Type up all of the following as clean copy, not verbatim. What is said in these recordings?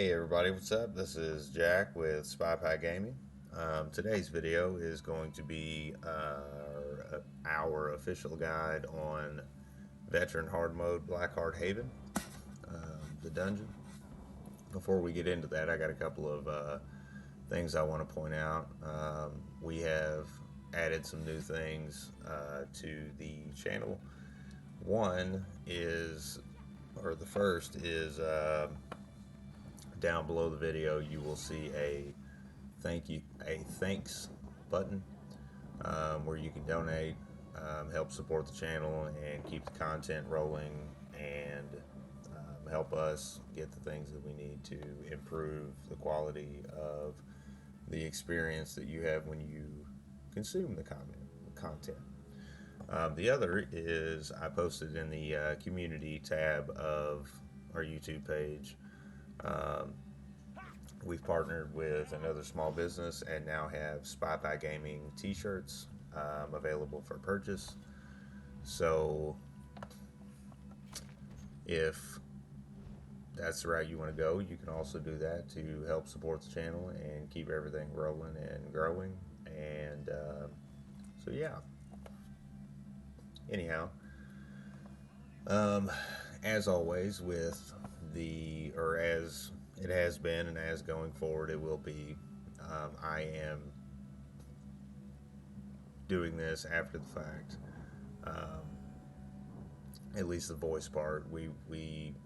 Hey everybody, what's up? This is Jack with Spy Pie Gaming. Today's video is going to be our official guide on Veteran Hard Mode Blackheart Haven, the dungeon. Before we get into that, I got a couple of things I want to point out. We have added some new things to the channel. One is, or the first is, down below the video you will see a thanks button where you can donate, help support the channel and keep the content rolling, and help us get the things that we need to improve the quality of the experience that you have when you consume the content. The other is I posted in the community tab of our YouTube page. We've partnered with another small business and now have Spy Pie Gaming t-shirts available for purchase. So if that's the route you want to go, you can also do that to help support the channel and keep everything rolling and growing. And so yeah, anyhow, as always with as it has been and as going forward it will be, I am doing this after the fact, at least the voice part.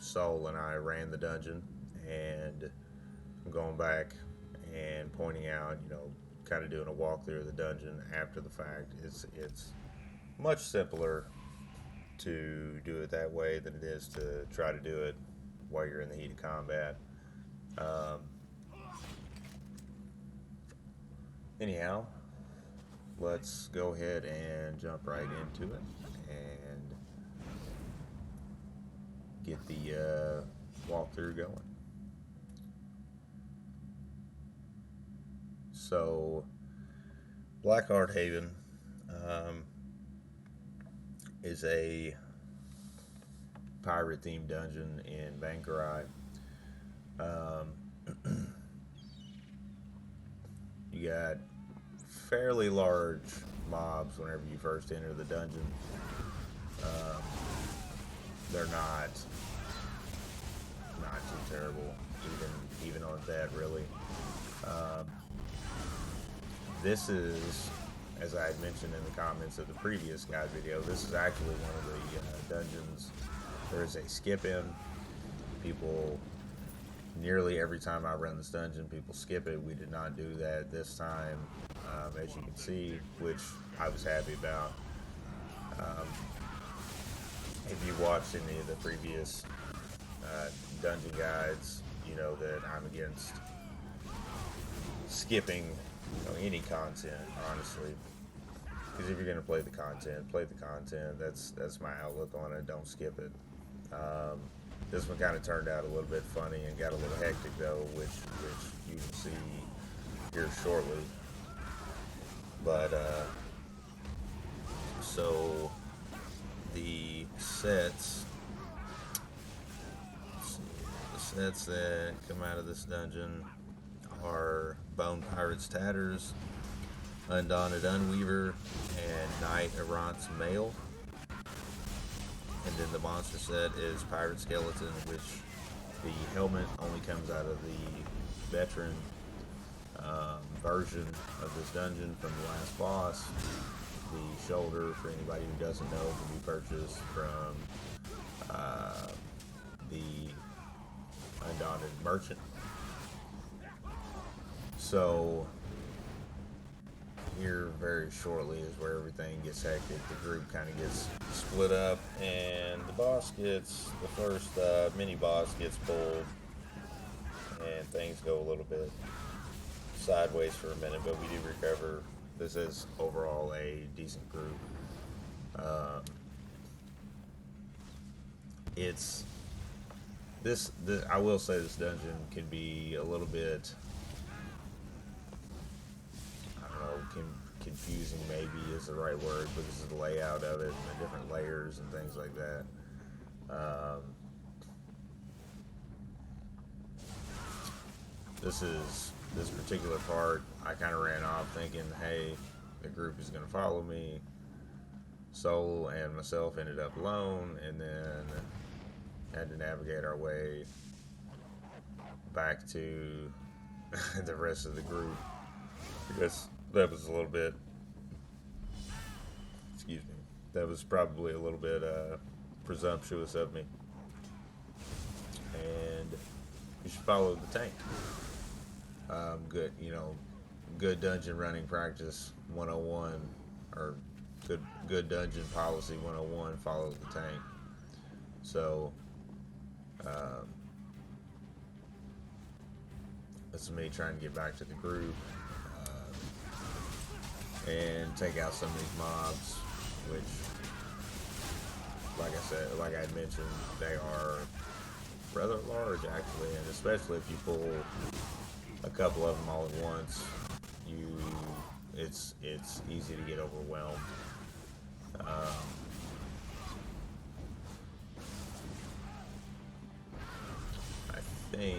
Sol and I ran the dungeon, and I'm going back and pointing out, kind of doing a walkthrough of the dungeon after the fact. It's much simpler to do it that way than it is to try to do it while you're in the heat of combat. Anyhow, let's go ahead and jump right into it and get the walkthrough going. So, Blackheart Haven is a pirate-themed dungeon in Bangkorai. You got fairly large mobs whenever you first enter the dungeon. They're not too terrible, even on that, really. This is, as I had mentioned in the comments of the previous guide video, this is actually one of the dungeons. There is a skip in. People, nearly every time I run this dungeon, people skip it. We did not do that this time, as you can see, which I was happy about. If you watched any of the previous dungeon guides, you know that I'm against skipping any content, honestly. Because if you're going to play the content, That's my outlook on it. Don't skip it. This one kind of turned out a little bit funny and got a little hectic though, which you can see here shortly. But so the sets that come out of this dungeon are Bone Pirate's Tatters, Undaunted Unweaver, and Knight Errant's Mail. And then the monster set is Pirate Skeleton, which the helmet only comes out of the veteran version of this dungeon from the last boss. The shoulder, for anybody who doesn't know, can be purchased from the Undaunted merchant. So here very shortly is where everything gets hectic. The group kind of gets split up, and the first mini boss gets pulled, and things go a little bit sideways for a minute, but we do recover. This is overall a decent group. I will say this dungeon can be a little bit, confusing maybe is the right word, but this is the layout of it and the different layers and things like that. this particular part, I kind of ran off thinking, hey, the group is going to follow me. Soul and myself ended up alone, and then had to navigate our way back to the rest of the group. I guess that was a little bit, excuse me, that was probably a little bit presumptuous of me. And you should follow the tank. Good, good dungeon running practice 101, or good dungeon policy 101, follow the tank. So, this is me trying to get back to the group and take out some of these mobs, which, like I said, like I had mentioned, they are rather large actually, and especially if you pull a couple of them all at once, it's easy to get overwhelmed. I think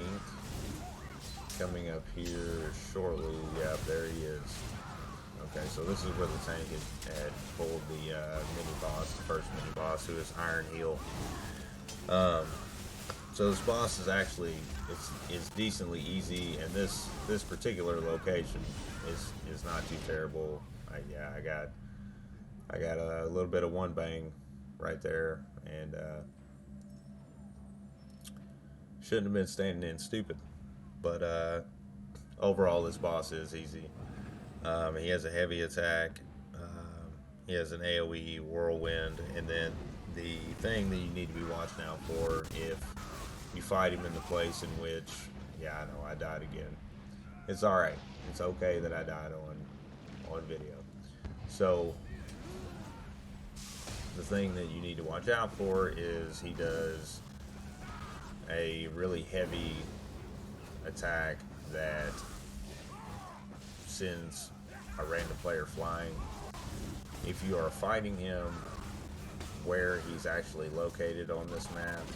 coming up here shortly, yeah, there he is. Okay, so this is where the tank had pulled the mini-boss, the first mini-boss, who is Iron Heel. So this boss is actually, it's decently easy, and this particular location is not too terrible. I got a little bit of one bang right there, and shouldn't have been standing in stupid. But overall, this boss is easy. He has a heavy attack. He has an AoE whirlwind, and then the thing that you need to be watching out for if you fight him in the place in which, yeah, I know I died again. It's all right. It's okay that I died on video. So the thing that you need to watch out for is he does a really heavy attack that sends a random player flying. If you are fighting him where he's actually located on this map,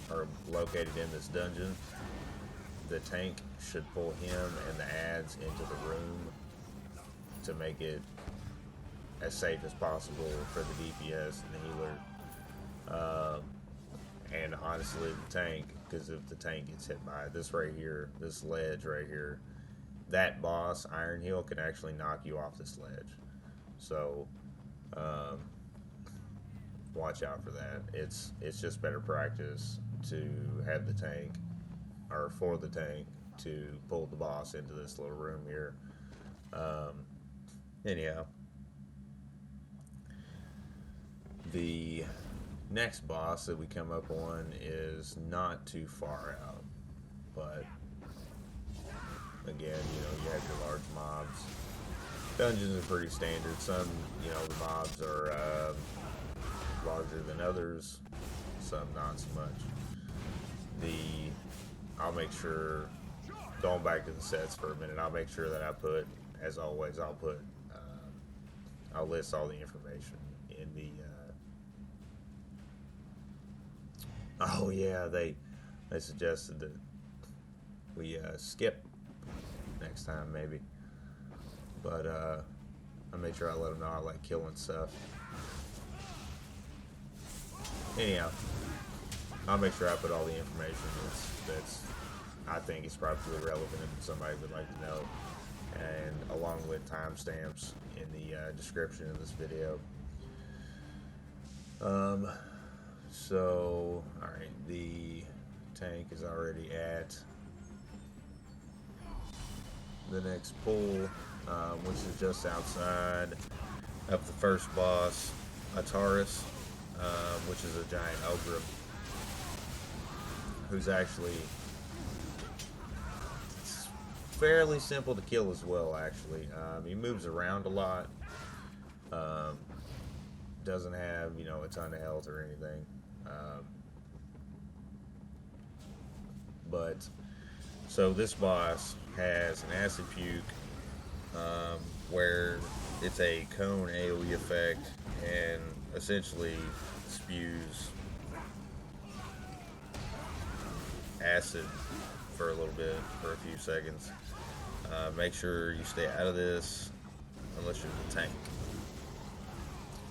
or located in this dungeon, the tank should pull him and the adds into the room to make it as safe as possible for the DPS and the healer. And honestly, the tank, because if the tank gets hit by this right here, this ledge right here, that boss, Iron Heel, can actually knock you off this ledge. So, watch out for that. It's just better practice to have the tank, or for the tank, to pull the boss into this little room here. Anyhow, the next boss that we come up on is not too far out, but again, you have your large mobs. Dungeons are pretty standard. Some, the mobs are larger than others, some not so much. I'll make sure, going back to the sets for a minute, I'll make sure that I put, as always, I'll list all the information in the, oh yeah, they suggested that we skip next time maybe, but I make sure I let them know I like killing stuff. Anyhow, I'll make sure I put all the information that's I think is probably relevant if somebody would like to know, and along with timestamps in the description of this video. So, alright, the tank is already at the next pool, which is just outside of the first boss, Atarus, which is a giant ogre, who's actually fairly simple to kill as well, actually. He moves around a lot, doesn't have, a ton of health or anything. But, so this boss has an acid puke, where it's a cone AoE effect, and essentially spews acid for a little bit, for a few seconds. Make sure you stay out of this unless you're the tank,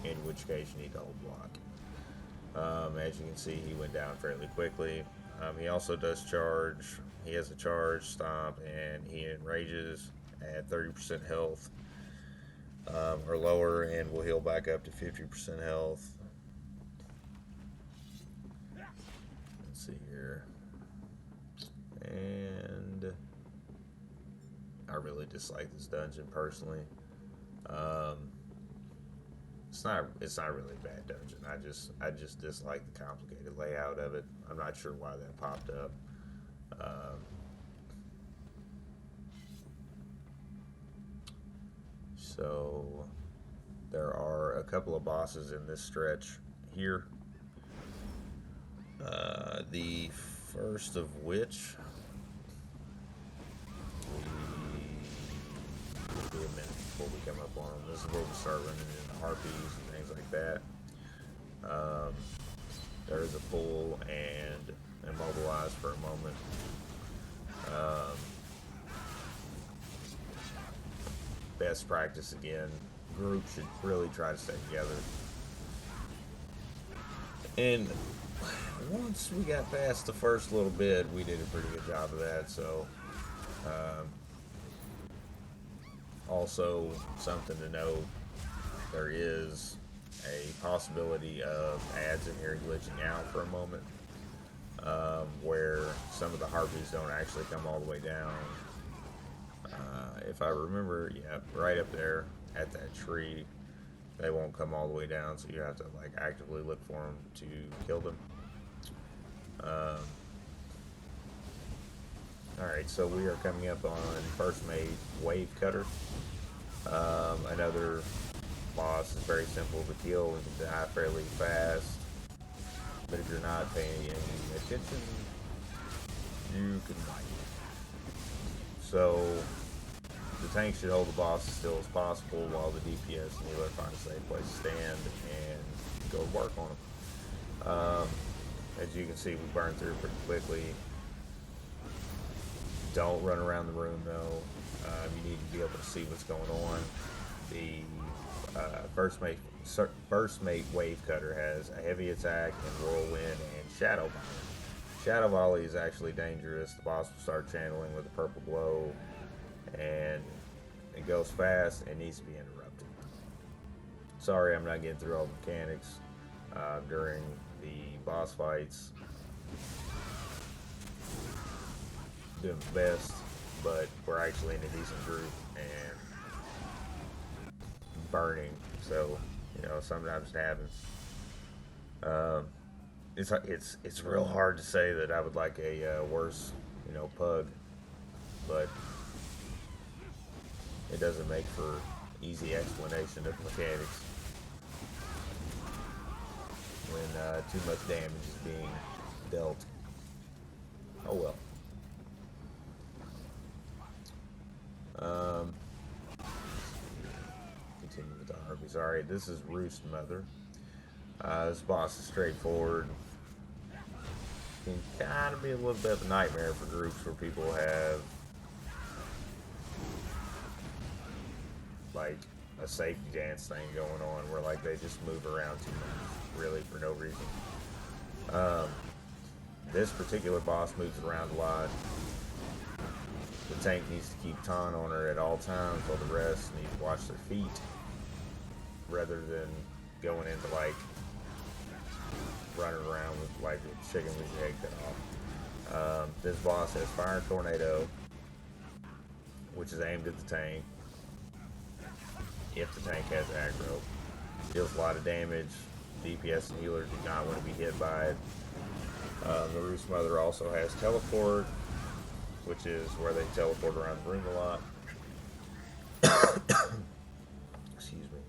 in which case you need to hold block. As you can see, he went down fairly quickly. He also does charge. He has a charge, stomp, and he enrages at 30% health or lower, and will heal back up to 50% health. Let's see here. And I really dislike this dungeon personally. It's not really a bad dungeon. I just dislike the complicated layout of it. I'm not sure why that popped up. So there are a couple of bosses in this stretch here. The first of which we'll do a minute before we come up on them. This is where we start running into harpies and things like that. There is a pull and immobilize for a moment. Best practice again. Group should really try to stay together. And once we got past the first little bit, we did a pretty good job of that. So, also something to note, there is a possibility of ads in here glitching out for a moment, where some of the harpies don't actually come all the way down. If I remember, yeah, right up there at that tree, they won't come all the way down, so you have to like actively look for them to kill them. Alright, so we are coming up on first mate Wavecutter. Another boss is very simple to kill and can die fairly fast, but if you're not paying any attention, you can die. So the tank should hold the boss as still as possible while the DPS and healer find a safe place to stand and go work on them. As you can see, we burn through pretty quickly. Don't run around the room though. You need to be able to see what's going on. The first mate Wavecutter has a heavy attack and whirlwind and shadow volley. Shadow volley is actually dangerous. The boss will start channeling with a purple glow, and it goes fast and needs to be interrupted. Sorry, I'm not getting through all the mechanics during the boss fights. Doing the best, but we're actually in a decent group and burning, so you know sometimes it happens. It's real hard to say that I would like a worse, pug, but it doesn't make for easy explanation of mechanics when too much damage is being dealt. Oh well. Continue with the harpies. Alright, this is Roost Mother. This boss is straightforward. Can kind of be a little bit of a nightmare for groups where people have like a safety dance thing going on where like they just move around too much, really for no reason. This particular boss moves around a lot. The tank needs to keep taunt on her at all times, while the rest need to watch their feet rather than going into like running around with like a chicken with your head cut off. This boss has Fire Tornado, which is aimed at the tank. If the tank has aggro, deals a lot of damage. DPS and healers do not want to be hit by it. The Roost Mother also has Teleport, which is where they teleport around the room a lot. Excuse me.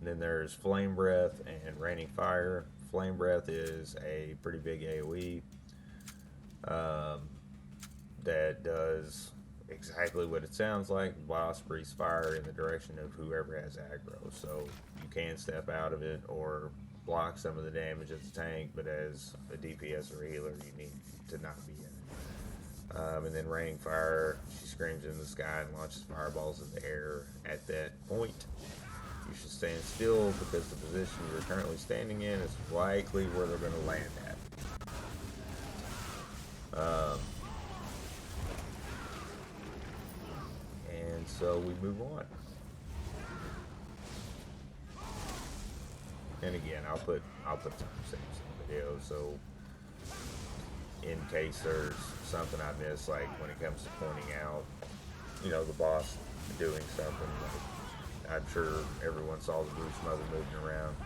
Then there's Flame Breath and Raining Fire. Flame Breath is a pretty big AoE that does exactly what it sounds like. The boss breathes fire in the direction of whoever has aggro. So you can step out of it or block some of the damage of the tank, but as a DPS or healer, you need to not be in it. And then raining fire, she screams in the sky and launches fireballs in the air. At that point, you should stand still because the position you're currently standing in is likely where they're going to land at. And so we move on. And again, I'll put timestamps in the video, so in case there's something I miss, like when it comes to pointing out, you know, the boss doing something. Like, I'm sure everyone saw the Roost Mother moving around.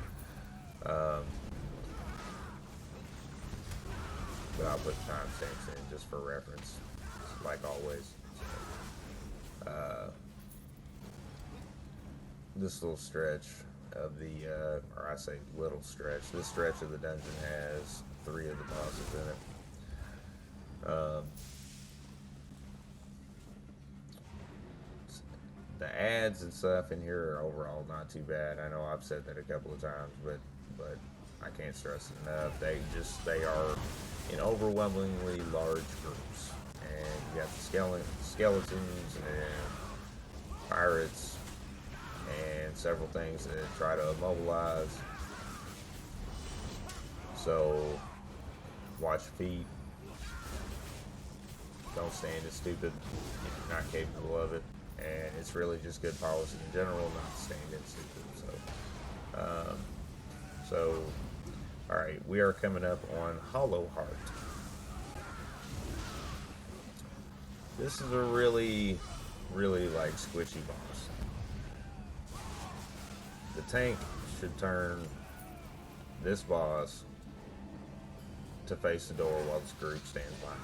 But I'll put timestamps in just for reference, like always. This little stretch of the, or I say little stretch, this stretch of the dungeon has 3 of the bosses in it. The ads and stuff in here are overall not too bad. I know I've said that a couple of times, but I can't stress it enough. They are in overwhelmingly large groups, and you got the skeletons and pirates and several things that try to immobilize. So watch your feet. Don't stand as stupid if you're not capable of it. And it's really just good policy in general not to stand in stupid. So alright, we are coming up on Hollow Heart. This is a really like squishy boss. The tank should turn this boss to face the door while this group stands by.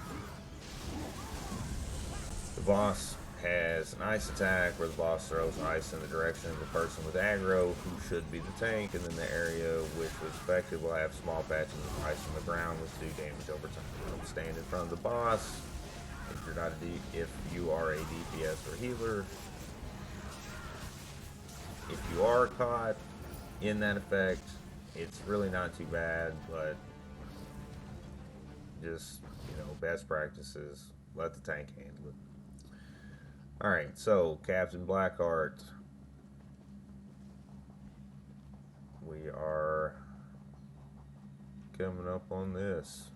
The boss has an ice attack where the boss throws ice in the direction of the person with aggro, who should be the tank, and then the area which was affected will have small patches of ice on the ground which do damage over time. Don't stand in front of the boss if you are a DPS or healer. If you are caught in that effect, it's really not too bad, but just, you know, best practices, let the tank handle it. Alright, so Captain Blackheart. We are coming up on this.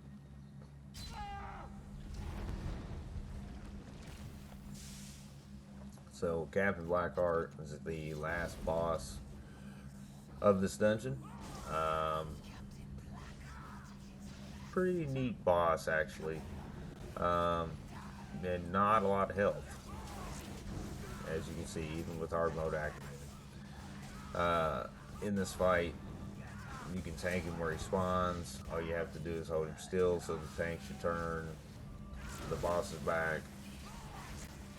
So Captain Blackheart is the last boss of this dungeon. Pretty neat boss, actually. And not a lot of health, as you can see, even with hard mode activated. In this fight, you can tank him where he spawns. All you have to do is hold him still so the tank should turn the boss's back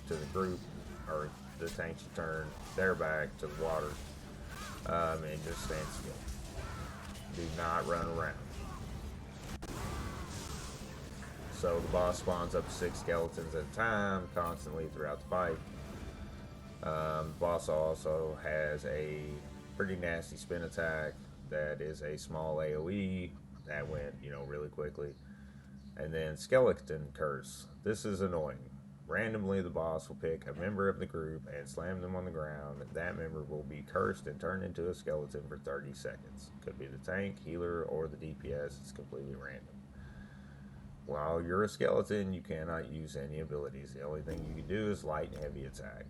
to the group, or the tank should turn their back to the water, and just stand still. Do not run around. So the boss spawns up to 6 skeletons at a time, constantly throughout the fight. The boss also has a pretty nasty spin attack that is a small AoE that went, you know, really quickly. And then Skeleton Curse. This is annoying. Randomly, the boss will pick a member of the group and slam them on the ground. That member will be cursed and turned into a skeleton for 30 seconds. Could be the tank, healer, or the DPS. It's completely random. While you're a skeleton, you cannot use any abilities. The only thing you can do is light and heavy attack.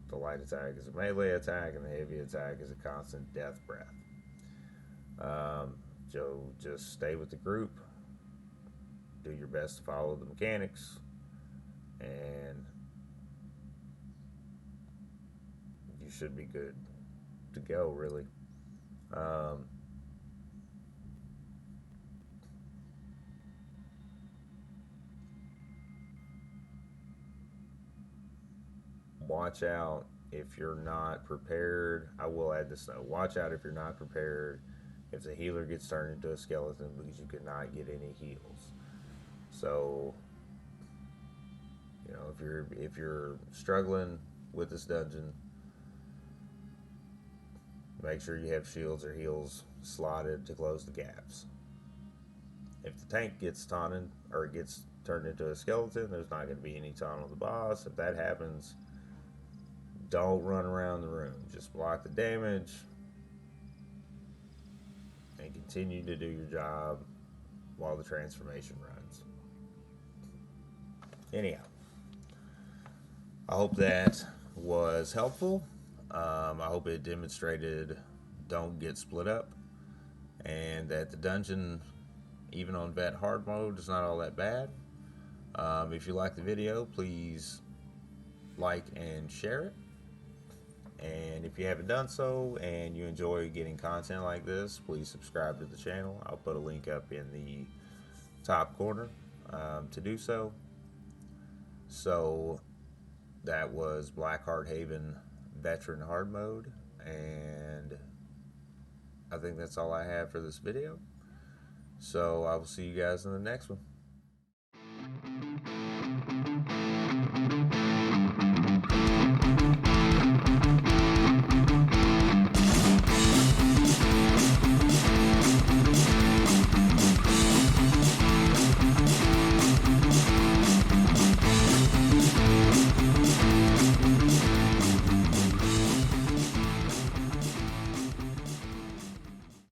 The light attack is a melee attack, and the heavy attack is a constant death breath. So just stay with the group. Do your best to follow the mechanics. And you should be good to go, really. Watch out if you're not prepared. I will add this though. Watch out if you're not prepared if the healer gets turned into a skeleton, because you cannot get any heals. So, you know, if you're struggling with this dungeon, make sure you have shields or heals slotted to close the gaps. If the tank gets taunted or gets turned into a skeleton, there's not going to be any taunt on the boss. If that happens, don't run around the room. Just block the damage and continue to do your job while the transformation runs. Anyhow, I hope that was helpful. I hope it demonstrated don't get split up, and that the dungeon, even on Vet Hard mode, is not all that bad. If you like the video, please like and share it. And if you haven't done so and you enjoy getting content like this, please subscribe to the channel. I'll put a link up in the top corner to do so. So that was Blackheart Haven Veteran Hard Mode, and I think that's all I have for this video. So I will see you guys in the next one.